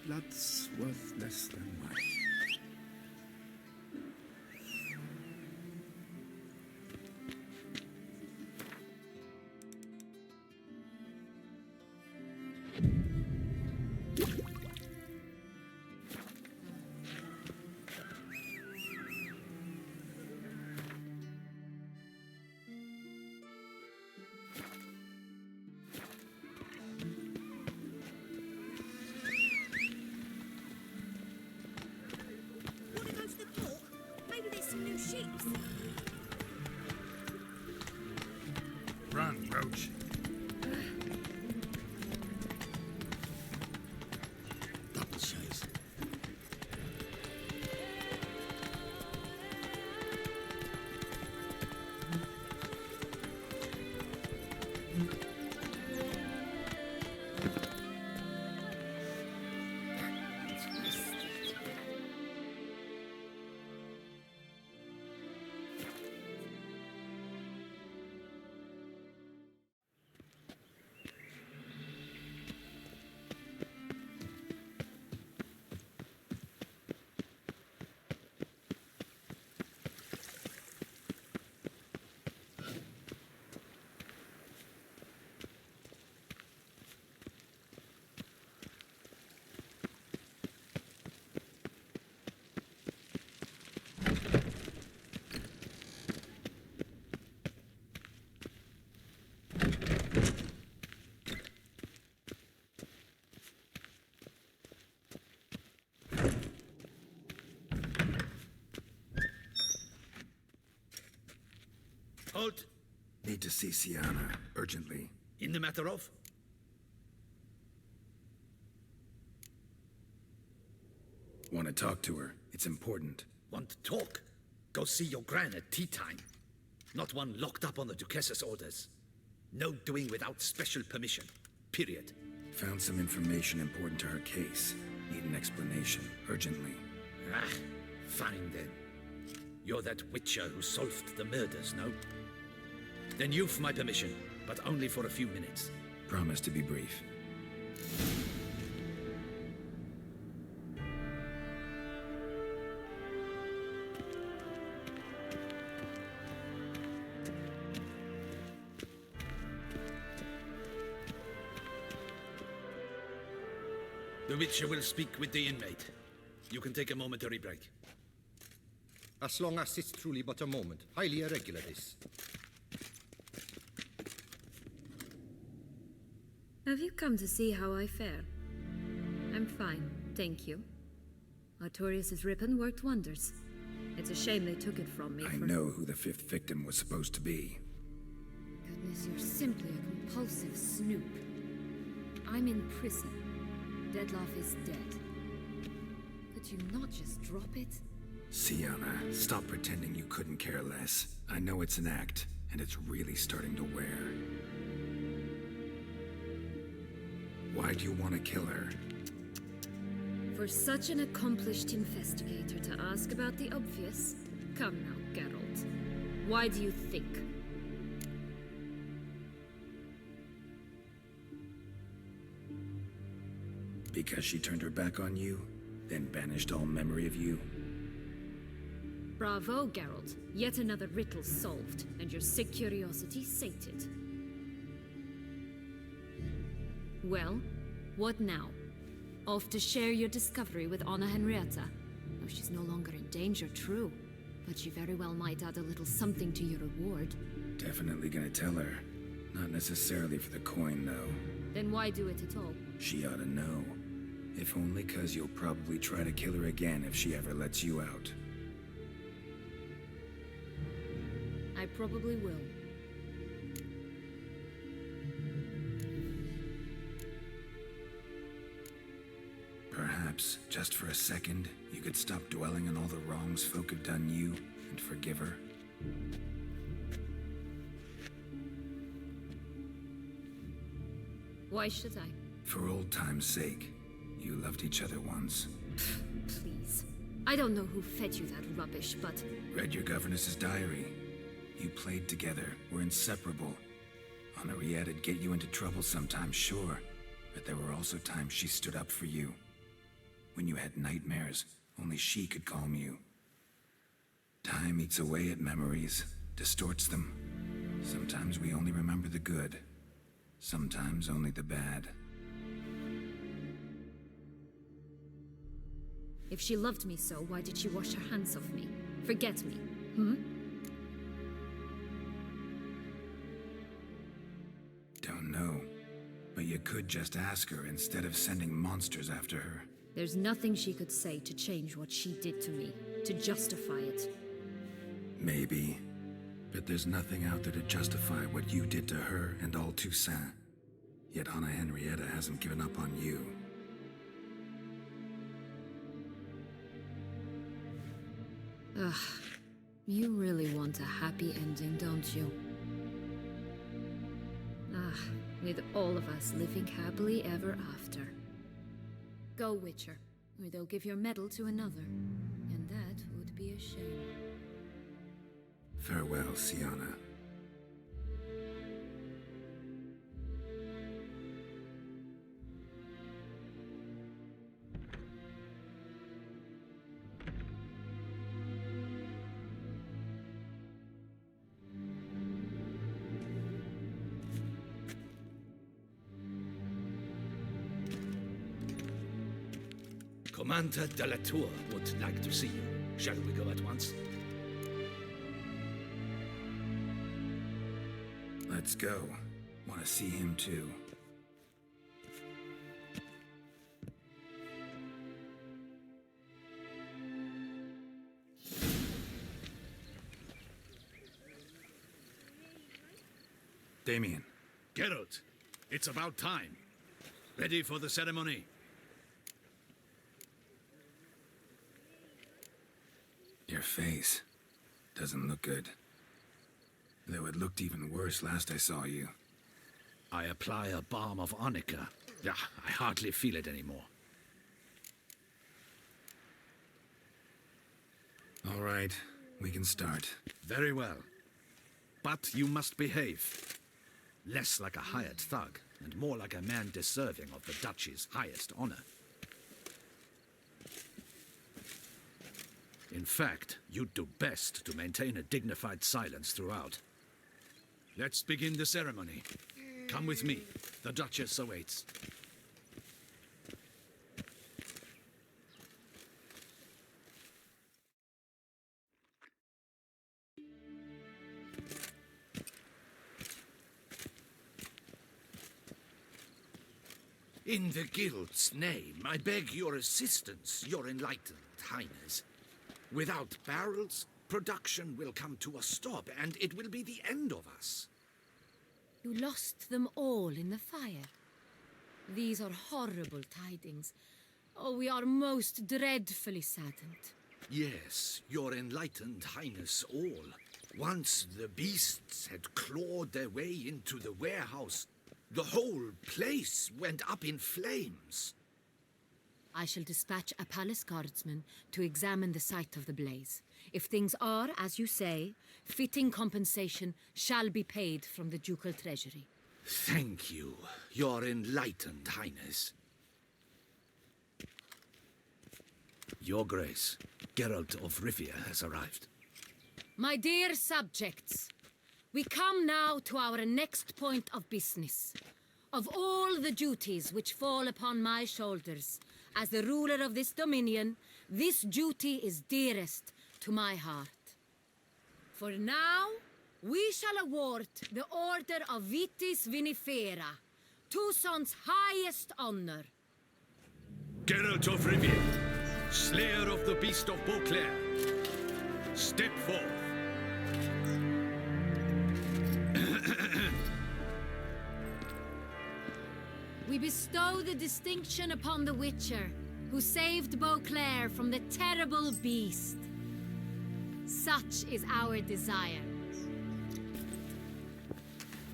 blood's worth less than mine. Want to go to the port? Maybe there's some new ships. Run, Roach. Double chase. Halt! Need to see Sienna, urgently. In the matter of? Want to talk to her. It's important. Want to talk? Go see your gran at tea time. Not one locked up on the Duquesse's orders. No doing without special permission. Period. Found some information important to her case. Need an explanation, urgently. Ah, fine then. You're that witcher who solved the murders, no? Then you've my permission, but only for a few minutes. Promise to be brief. The witcher will speak with the inmate. You can take a momentary break. As long as it's truly but a moment. Highly irregular, this. Have you come to see how I fare? I'm fine, thank you. Artorius' ribbon worked wonders. It's a shame they took it from me I know who the fifth victim was supposed to be. Goodness, you're simply a compulsive snoop. I'm in prison. Deadloff is dead. Could you not just drop it? Sienna, stop pretending you couldn't care less. I know it's an act, and it's really starting to wear. Why do you want to kill her? For such an accomplished investigator to ask about the obvious? Come now, Geralt. Why do you think? Because she turned her back on you, then banished all memory of you? Bravo, Geralt. Yet another riddle solved, and your sick curiosity sated. Well, what now? Off to share your discovery with Anna Henrietta? Oh, she's no longer in danger, true. But she very well might add a little something to your reward. Definitely gonna tell her. Not necessarily for the coin, though. Then why do it at all? She ought to know. If only 'cause you'll probably try to kill her again if she ever lets you out. I probably will. Perhaps, just for a second, you could stop dwelling on all the wrongs folk have done you and forgive her. Why should I? For old time's sake. You loved each other once. Please. I don't know who fed you that rubbish, but... Read your governess's diary. You played together, were inseparable. Henriette'd get you into trouble sometimes, sure. But there were also times she stood up for you. when you had nightmares. Only she could calm you. Time eats away at memories, distorts them. Sometimes we only remember the good. Sometimes only the bad. If she loved me so, why did she wash her hands off me? Forget me, Don't know. But you could just ask her instead of sending monsters after her. There's nothing she could say to change what she did to me, to justify it. Maybe. But there's nothing out there to justify what you did to her and all Toussaint. Yet Anna Henrietta hasn't given up on you. Ugh. You really want a happy ending, don't you? With all of us living happily ever after. Go, Witcher, or they'll give your medal to another. And that would be a shame. Farewell, Sienna. Commander de la Tour would like to see you. Shall we go at once? Let's go. Want to see him too. Damien. Geralt, it's about time. Ready for the ceremony? Your face doesn't look good. Though it looked even worse last I saw you. I apply a balm of arnica. Yeah, I hardly feel it anymore. All right, we can start. Very well. But you must behave. Less like a hired thug, and more like a man deserving of the Duchy's highest honor. In fact, you'd do best to maintain a dignified silence throughout. Let's begin the ceremony. Come with me. The Duchess awaits. In the Guild's name, I beg your assistance, your enlightened highness. Without barrels, production will come to a stop, and it will be the end of us. You lost them all in the fire. These are horrible tidings. Oh, we are most dreadfully saddened. Yes, your enlightened highness all. Once the beasts had clawed their way into the warehouse, the whole place went up in flames. I shall dispatch a palace guardsman to examine the site of the blaze. If things are, as you say, fitting compensation shall be paid from the ducal treasury. Thank you, your enlightened highness. Your Grace, Geralt of Rivia has arrived. My dear subjects, we come now to our next point of business. Of all the duties which fall upon my shoulders, as the ruler of this dominion, this duty is dearest to my heart. For now, we shall award the Order of Vitis Vinifera, Toussaint's highest honor. Geralt of Rivia, slayer of the beast of Beauclair, step forth. We bestow the distinction upon the Witcher, who saved Beauclair from the terrible beast. Such is our desire.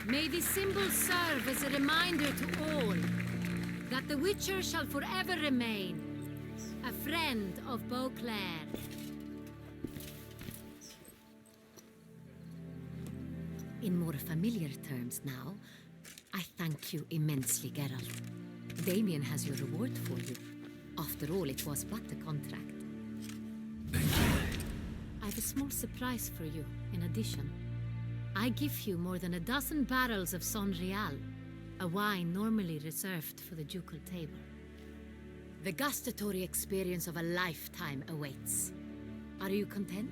May this symbol serve as a reminder to all that the Witcher shall forever remain a friend of Beauclair. In more familiar terms now, I thank you immensely, Geralt. Damien has your reward for you. After all, it was but a contract. Thank you. I have a small surprise for you, in addition. I give you more than a dozen barrels of Son Real, a wine normally reserved for the ducal table. The gustatory experience of a lifetime awaits. Are you content?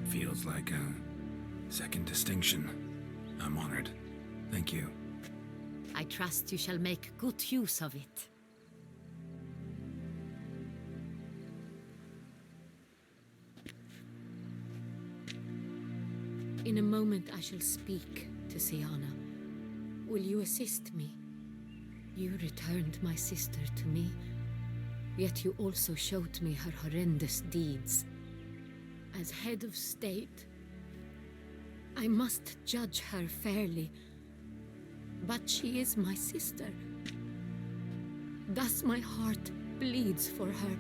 Feels like a second distinction. I'm honored. Thank you. I trust you shall make good use of it. In a moment I shall speak to Siana. Will you assist me? You returned my sister to me, yet you also showed me her horrendous deeds. As head of state, I must judge her fairly, but she is my sister. Thus my heart bleeds for her.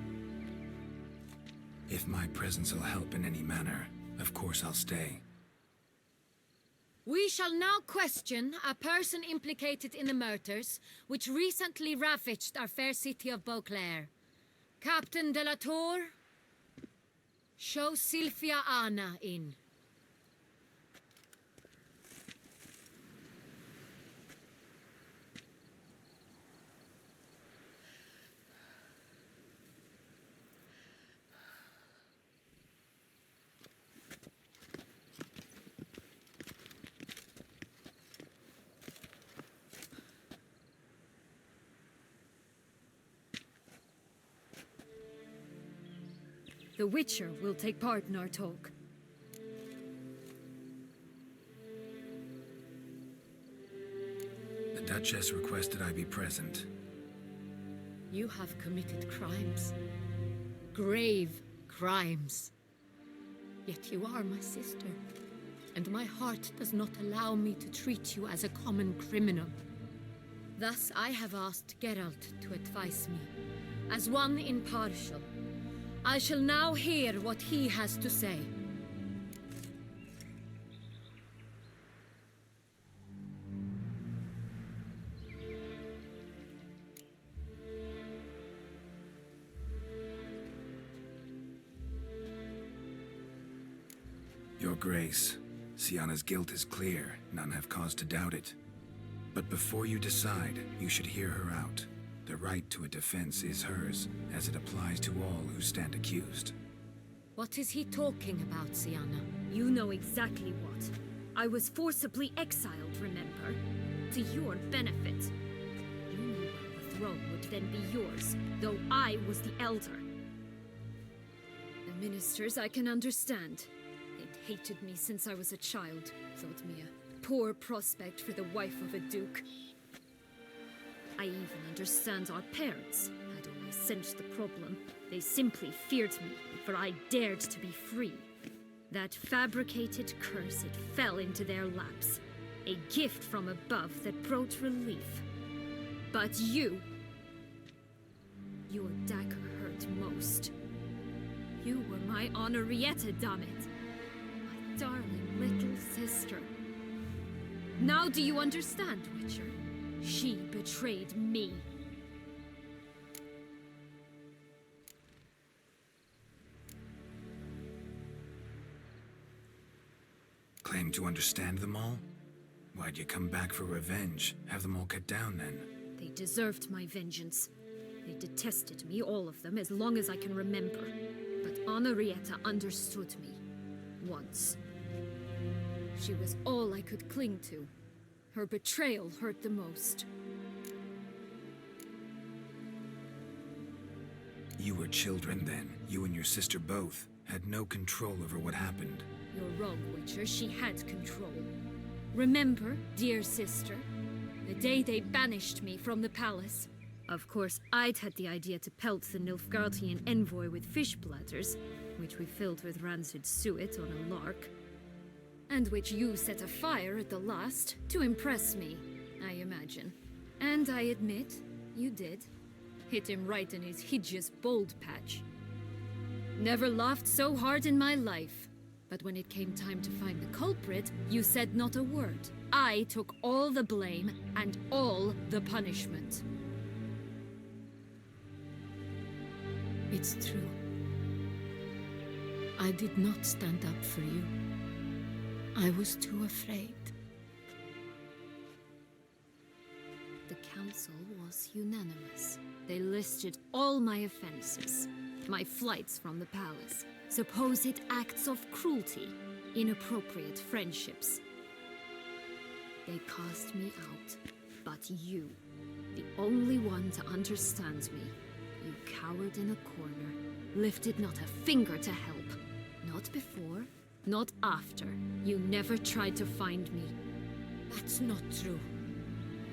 If my presence will help in any manner, of course I'll stay. We shall now question a person implicated in the murders which recently ravaged our fair city of Beauclair. Captain de la Tour, show Sylvia Anna in. The Witcher will take part in our talk. The Duchess requested I be present. You have committed crimes. Grave crimes. Yet you are my sister, and my heart does not allow me to treat you as a common criminal. Thus I have asked Geralt to advise me, as one impartial. I shall now hear what he has to say. Your Grace, Siana's guilt is clear. None have cause to doubt it. But before you decide, you should hear her out. The right to a defense is hers, as it applies to all who stand accused. What is he talking about, Siana? You know exactly what. I was forcibly exiled, remember? To your benefit. You knew well the throne would then be yours, though I was the elder. The ministers I can understand. They'd hated me since I was a child, thought me a poor prospect for the wife of a duke. I even understand our parents had always sensed the problem. They simply feared me, for I dared to be free. That fabricated curse, it fell into their laps. A gift from above that brought relief. But you... your dagger hurt most. You were my Henrietta, damn it. My darling little sister. Now do you understand, Witcher? She betrayed me. Claim to understand them all? Why'd you come back for revenge? Have them all cut down then? They deserved my vengeance. They detested me, all of them, as long as I can remember. But Henrietta understood me. Once. She was all I could cling to. Her betrayal hurt the most. You were children then. You and your sister both had no control over what happened. You're wrong, Witcher. She had control. Remember, dear sister, the day they banished me from the palace? Of course, I'd had the idea to pelt the Nilfgaardian envoy with fish bladders, which we filled with rancid suet on a lark. And which you set afire at the last, to impress me, I imagine. And I admit, you did. Hit him right in his hideous bald patch. Never laughed so hard in my life, But when it came time to find the culprit, you said not a word. I took all the blame and all the punishment. It's true. I did not stand up for you. I was too afraid. The council was unanimous. They listed all my offenses. My flights from the palace, supposed acts of cruelty, inappropriate friendships. They cast me out, but you, the only one to understand me, you cowered in a corner, lifted not a finger to help. Not before, not after. You never tried to find me. That's not true.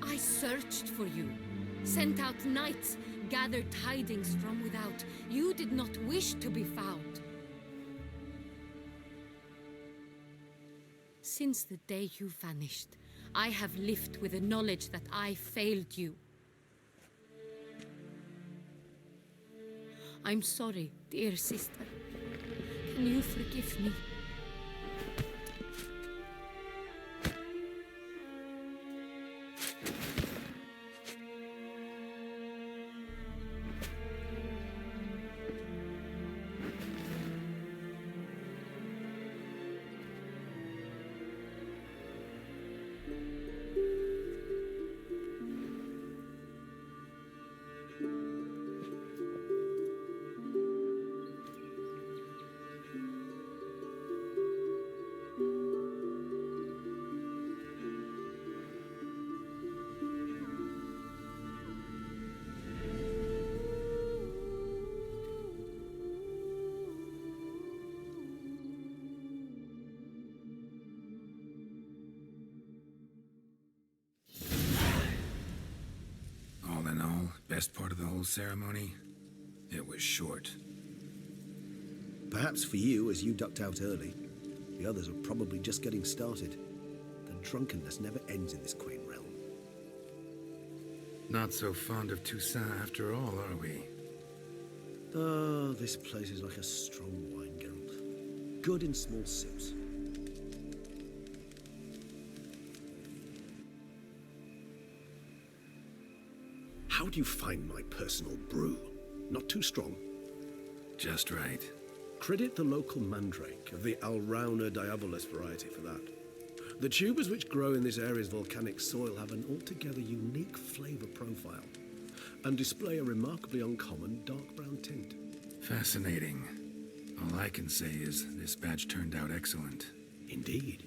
I searched for you, sent out knights, gathered tidings from without. You did not wish to be found. Since the day you vanished, I have lived with the knowledge that I failed you. I'm sorry, dear sister. Can you forgive me? All in all, best part of the whole ceremony? It was short. Perhaps for you, as you ducked out early. The others are probably just getting started. The drunkenness never ends in this quaint realm. Not so fond of Toussaint after all, are we? Oh, this place is like a strong wine, Geralt. Good in small sips. How do you find my personal brew? Not too strong. Just right. Credit the local mandrake of the Alrauna diabolus variety for that. The tubers which grow in this area's volcanic soil have an altogether unique flavor profile and display a remarkably uncommon dark brown tint. Fascinating. All I can say is this batch turned out excellent. Indeed.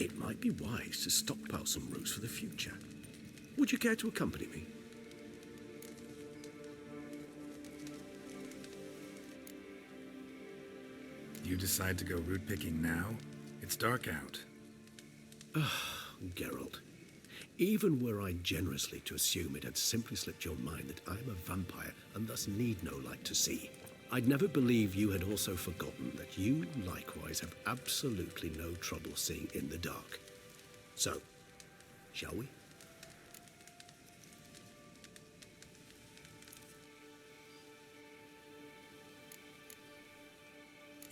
It might be wise to stockpile some roots for the future. Would you care to accompany me? You decide to go root picking now? It's dark out. Geralt, even were I generously to assume it had simply slipped your mind that I am a vampire and thus need no light to see, I'd never believe you had also forgotten that you likewise have absolutely no trouble seeing in the dark. So, shall we?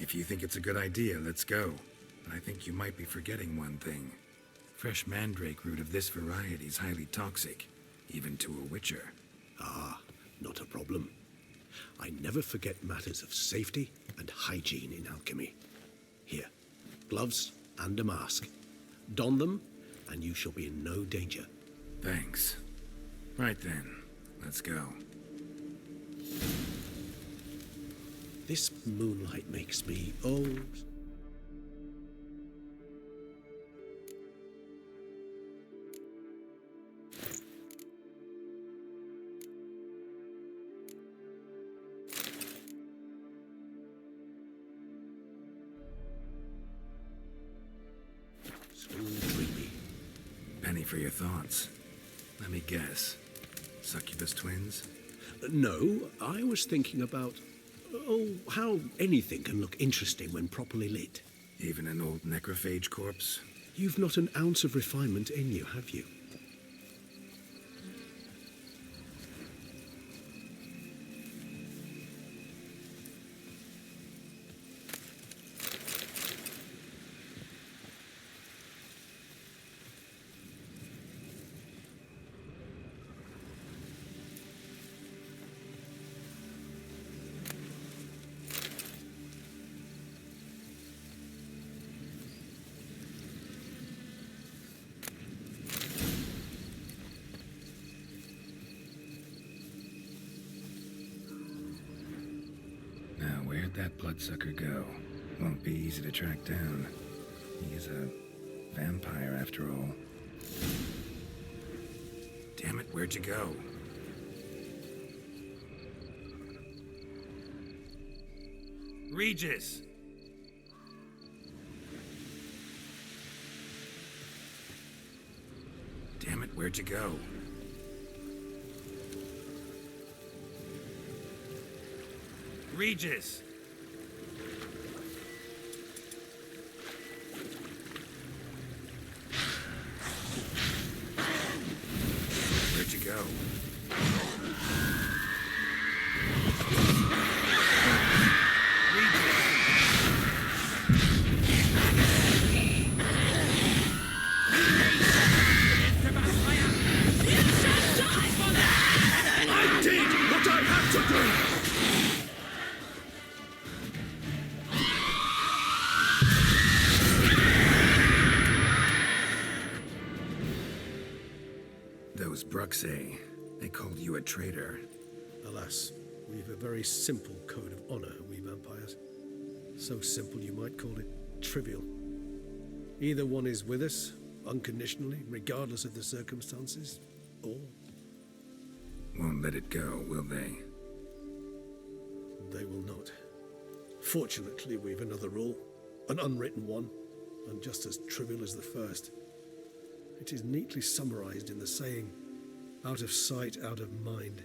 If you think it's a good idea, let's go. But I think you might be forgetting one thing. Fresh mandrake root of this variety is highly toxic, even to a witcher. Ah, not a problem. I never forget matters of safety and hygiene in alchemy. Here, gloves and a mask. Don them, and you shall be in no danger. Thanks. Right then, let's go. This moonlight makes me old. So dreamy. Penny for your thoughts. Let me guess. Succubus twins? No, I was thinking about, how anything can look interesting when properly lit. Even an old necrophage corpse? You've not an ounce of refinement in you, have you? Where'd that bloodsucker go? Won't be easy to track down. He is a vampire after all. Damn it, where'd you go? Regis! Damn it, where'd you go? Regis! Where'd you go? I did what I had to do! Those Bruxae, they called you a traitor. Alas, we've a very simple code of honor, we vampires. So simple you might call it trivial. Either one is with us, unconditionally, regardless of the circumstances, or Won't let it go, will they? they will not. Fortunately, we've another rule, an unwritten one, and just as trivial as the first. It is neatly summarized in the saying, out of sight, out of mind.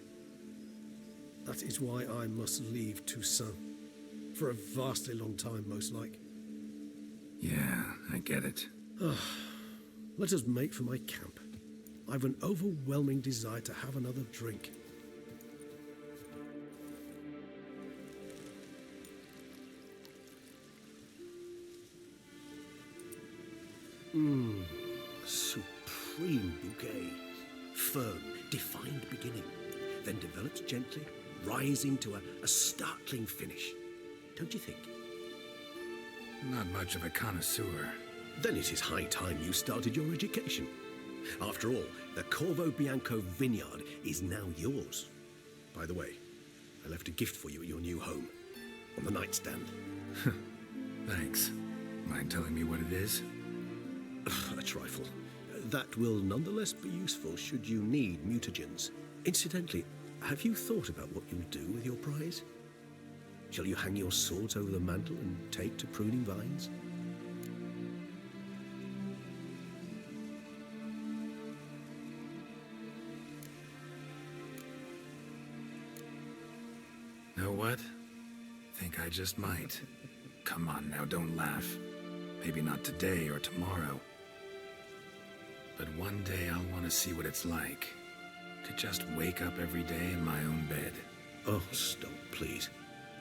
That is why I must leave Toussaint. For a vastly long time, most like. Yeah, I get it. Let us make for my camp. I've an overwhelming desire to have another drink. Supreme bouquet. Firm, defined beginning. Then develops gently, rising to a startling finish. Don't you think? Not much of a connoisseur. Then it is high time you started your education. After all, the Corvo Bianco vineyard is now yours. By the way, I left a gift for you at your new home. On the nightstand. Thanks. Mind telling me what it is? A trifle. That will nonetheless be useful should you need mutagens. Incidentally, have you thought about what you'll do with your prize? Shall you hang your swords over the mantle and take to pruning vines? Know what? Think I just might. Come on now, don't laugh. Maybe not today or tomorrow. But one day I'll want to see what it's like. To just wake up every day in my own bed. Oh, stop, please.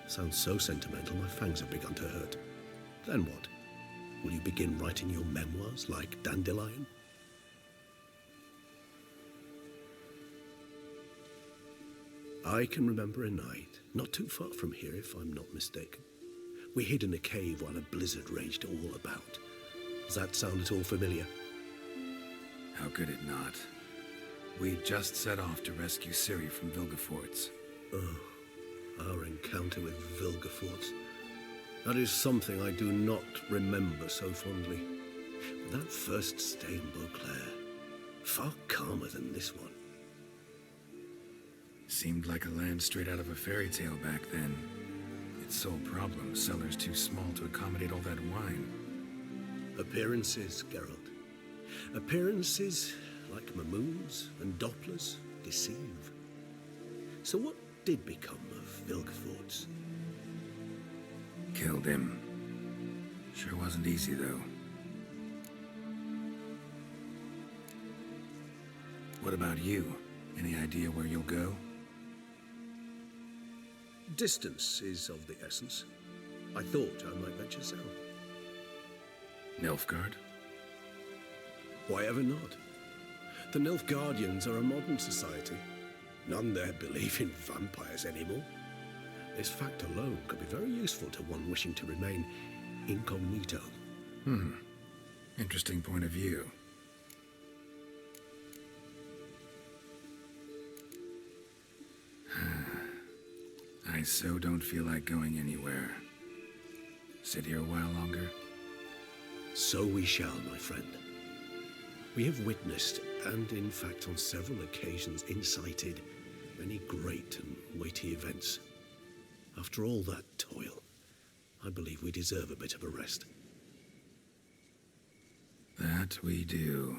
Sounds so sentimental, my fangs have begun to hurt. Then what? Will you begin writing your memoirs like Dandelion? I can remember a night, not too far from here if I'm not mistaken. We hid in a cave while a blizzard raged all about. Does that sound at all familiar? How could it not? We'd just set off to rescue Ciri from Vilgefortz. Our encounter with Vilgefortz. That is something I do not remember so fondly. But that first stay in Beauclair, far calmer than this one. Seemed like a land straight out of a fairy tale back then. Its sole problem, cellars too small to accommodate all that wine. Appearances, Geralt. Appearances, like Mamoons and Dopplers, deceive. So what did become of Vilgefortz? Killed him. Sure wasn't easy, though. What about you? Any idea where you'll go? Distance is of the essence. I thought I might venture south. Nilfgaard? Why ever not? The Nilfgaardians are a modern society. None there believe in vampires anymore. This fact alone could be very useful to one wishing to remain incognito. Interesting point of view. I so don't feel like going anywhere. Sit here a while longer? So we shall, my friend. We have witnessed, and in fact on several occasions incited, many great and weighty events. After all that toil, I believe we deserve a bit of a rest. That we do.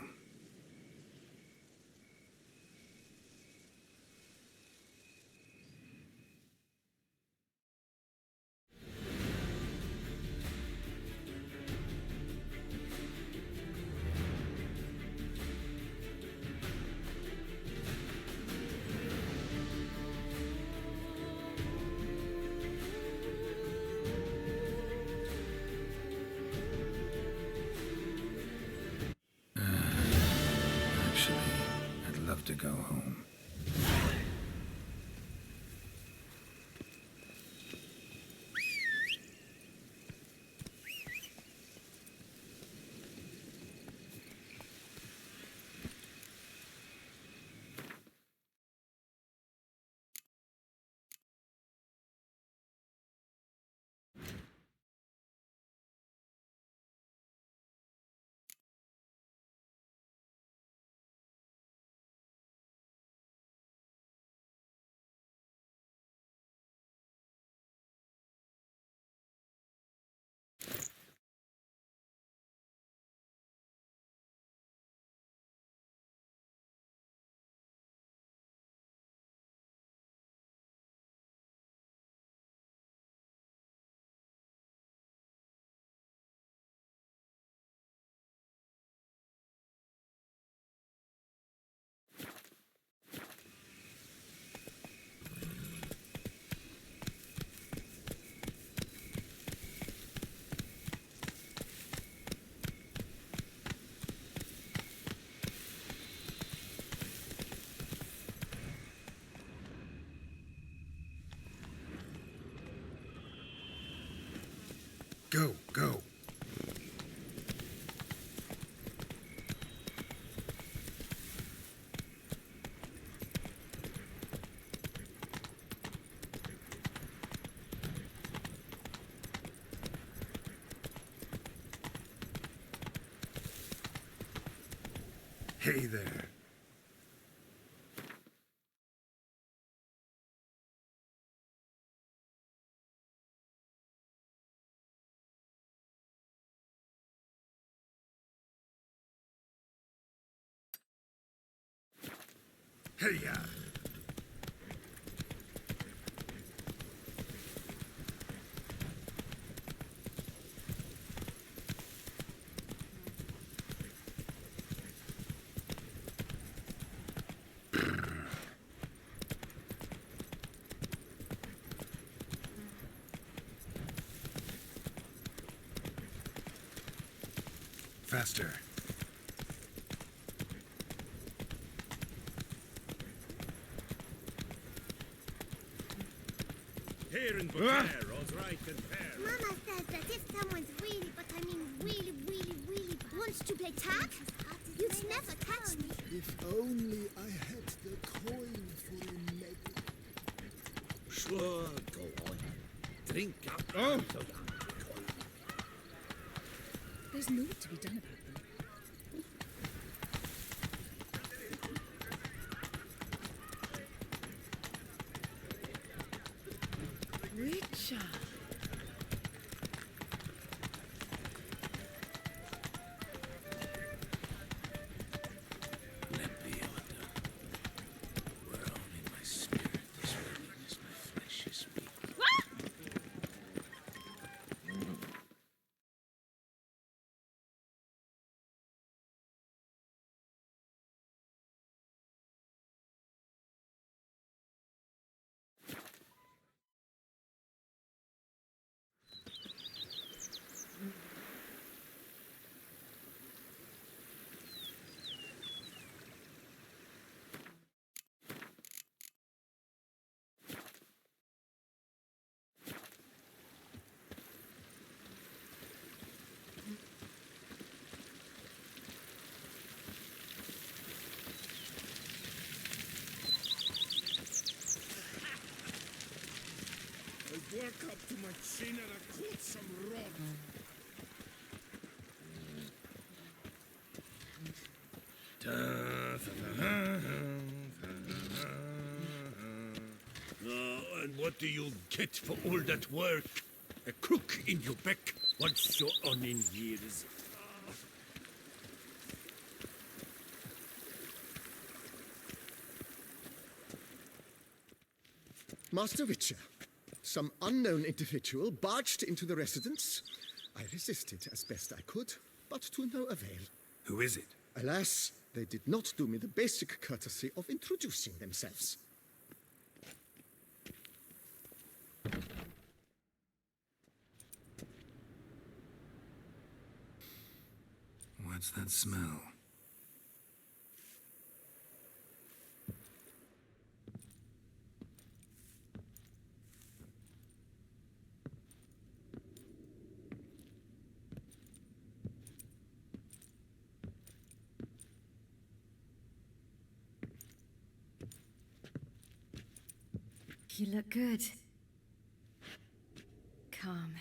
Actually, I'd love to go home. Go, go. Hey there. Hey ya. Faster. Here and there, all's right and fair. Mama says that if someone's really, but I mean really bad, wants to play tag, you'd never catch me. If only I had the coin for a medal. Sure, go on. Drink up. Oh. There's naught to be done about them. Richard. Walk up to my chin and I caught some rod. And what do you get for all that work? A crook in your back once so on in years. Master Witcher, some unknown individual barged into the residence. I resisted as best I could, but to no avail. Who is it? Alas, they did not do me the basic courtesy of introducing themselves. What's that smell? You look good. Come.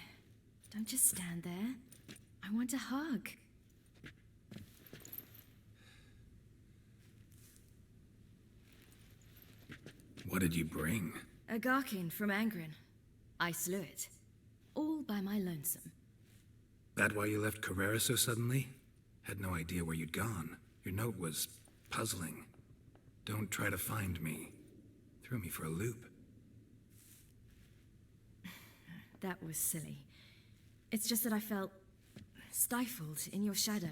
Don't just stand there. I want a hug. What did you bring? A Garkin from Angren. I slew it. All by my lonesome. That why you left Carrera so suddenly? Had no idea where you'd gone. Your note was puzzling. Don't try to find me. Threw me for a loop. That was silly. It's just that I felt stifled in your shadow.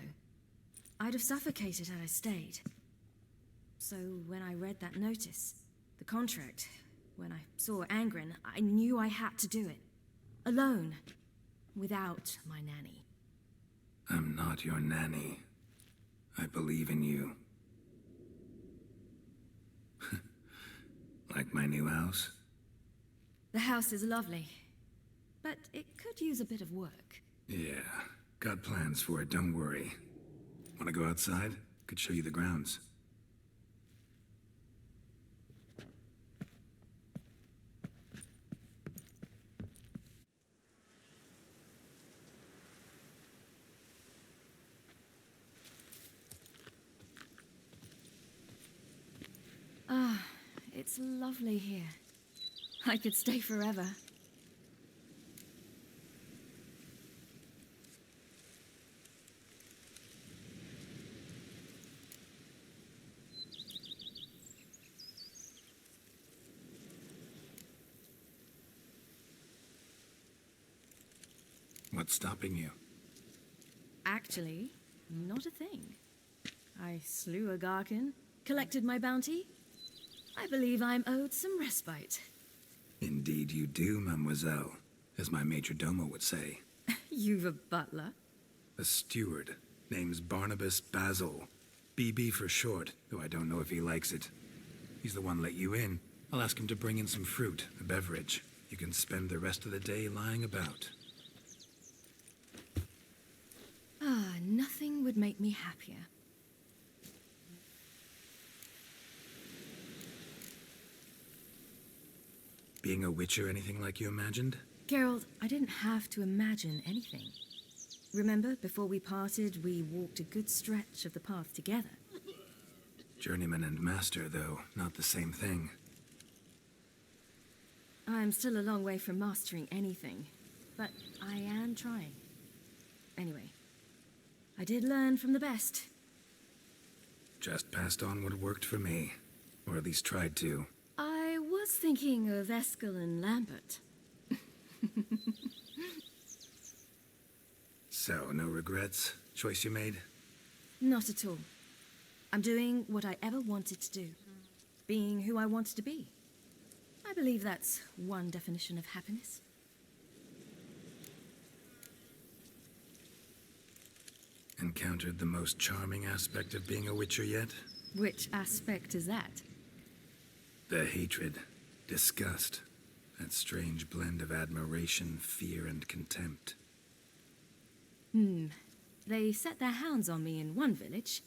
I'd have suffocated had I stayed. So when I read that notice, the contract, when I saw Angren, I knew I had to do it. Alone. Without my nanny. I'm not your nanny. I believe in you. Like my new house? The house is lovely, but it could use a bit of work. Yeah, got plans for it, don't worry. Wanna go outside? Could show you the grounds. Ah, it's lovely here. I could stay forever. What's stopping you? Actually, not a thing. I slew a Garkin, collected my bounty. I believe I'm owed some respite. Indeed you do, mademoiselle, as my major domo would say. You've a butler? A steward. Name's Barnabas Basil. BB for short, though I don't know if he likes it. He's the one let you in. I'll ask him to bring in some fruit, a beverage. You can spend the rest of the day lying about. Ah, nothing would make me happier. Being a witcher anything like you imagined? Geralt, I didn't have to imagine anything. Remember, before we parted, we walked a good stretch of the path together. Journeyman and master, though, not the same thing. I'm still a long way from mastering anything, but I am trying. Anyway, I did learn from the best. Just passed on what worked for me. Or at least tried to. I was thinking of Eskel and Lambert. So, no regrets? Choice you made? Not at all. I'm doing what I ever wanted to do. Being who I wanted to be. I believe that's one definition of happiness. Encountered the most charming aspect of being a witcher yet? Which aspect is that? The hatred, disgust, that strange blend of admiration, fear, and contempt. They set their hounds on me in one village.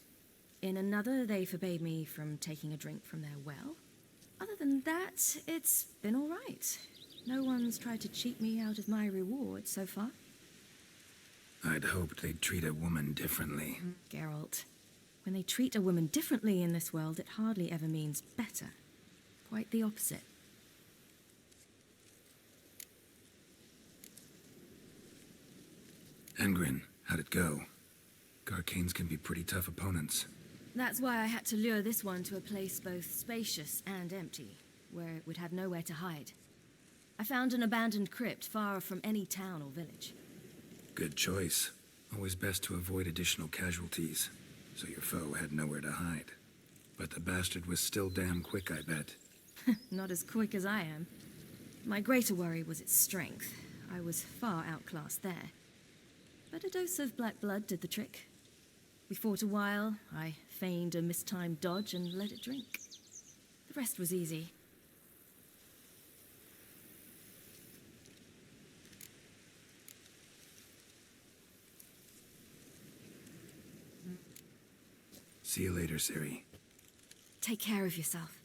In another, they forbade me from taking a drink from their well. Other than that, it's been all right. No one's tried to cheat me out of my reward so far. I'd hoped they'd treat a woman differently. Geralt, when they treat a woman differently in this world, it hardly ever means better. Quite the opposite. Engrin, how'd it go? Garcanes can be pretty tough opponents. That's why I had to lure this one to a place both spacious and empty, where it would have nowhere to hide. I found an abandoned crypt far from any town or village. Good choice. Always best to avoid additional casualties, so your foe had nowhere to hide. But the bastard was still damn quick, I bet. Not as quick as I am. My greater worry was its strength. I was far outclassed there. But a dose of black blood did the trick. We fought a while, I feigned a mistimed dodge and let it drink. The rest was easy. See you later, Ciri. Take care of yourself.